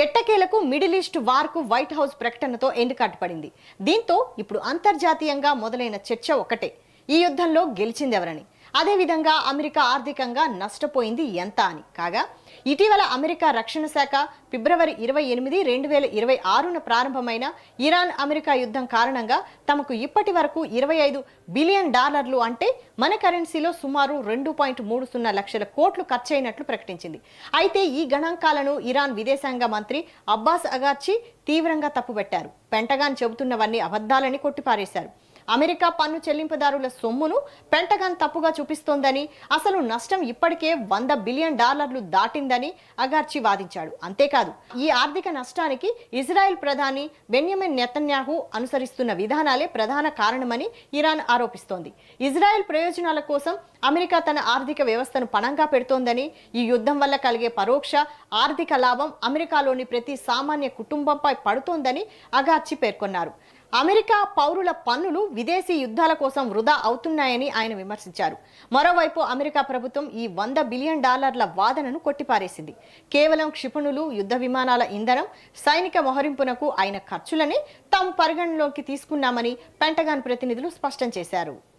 ఎట్టకేలకు middle east వార్కు white house ప్రకటనతో ఎండుకాటు పడింది. దీంతో ఇప్పుడు అంతర్జాతీయంగా మొదలైన చర్చ ఒకటే, ఈ యుద్ధంలో గెలిచిందెవరని. అదేవిధంగా అమెరికా ఆర్థికంగా నష్టపోయింది ఎంత అని. కాగా ఇటీవల అమెరికా రక్షణ శాఖ ఫిబ్రవరి 28, 2026న ప్రారంభమైన ఇరాన్ అమెరికా యుద్ధం కారణంగా తమకు ఇప్పటి వరకు $25 బిలియన్ అంటే మన కరెన్సీలో సుమారు 2.30 లక్షల కోట్లు ఖర్చయినట్లు ప్రకటించింది. అయితే ఈ గణాంకాలను ఇరాన్ విదేశాంగ మంత్రి అబ్బాస్ అగార్చి తీవ్రంగా తప్పుబట్టారు. పెంటగాన్ చెబుతున్నవన్నీ అబద్ధాలని కొట్టిపారేశారు. అమెరికా పన్ను చెల్లింపుదారుల సొమ్మును పెంటగాన్ తప్పుగా చూపిస్తోందని, అసలు నష్టం ఇప్పటికే $100 బిలియన్ దాటిందని అగార్చి వాదించాడు. అంతేకాదు, ఈ ఆర్థిక నష్టానికి ఇజ్రాయెల్ ప్రధాని బెన్యమిన్ నెతన్యాహు అనుసరిస్తున్న విధానాలే ప్రధాన కారణమని ఇరాన్ ఆరోపిస్తోంది. ఇజ్రాయెల్ ప్రయోజనాల కోసం అమెరికా తన ఆర్థిక వ్యవస్థను పణంగా పెడుతోందని, ఈ యుద్ధం వల్ల కలిగే పరోక్ష ఆర్థిక లాభం అమెరికాలోని ప్రతి సామాన్య కుటుంబంపై పడుతోందని అగార్చి పేర్కొన్నారు. అమెరికా పౌరుల పన్నులు విదేశీ యుద్ధాల కోసం వృధా అవుతున్నాయని ఆయన విమర్శించారు. మరోవైపు అమెరికా ప్రభుత్వం ఈ $100 బిలియన్ వాదనను కొట్టిపారేసింది. కేవలం క్షిపణులు, యుద్ధ విమానాల ఇంధనం, సైనిక మోహరింపునకు అయిన ఖర్చులనే తాము పరిగణలోకి తీసుకున్నామని పెంటగాన్ ప్రతినిధులు స్పష్టం చేశారు.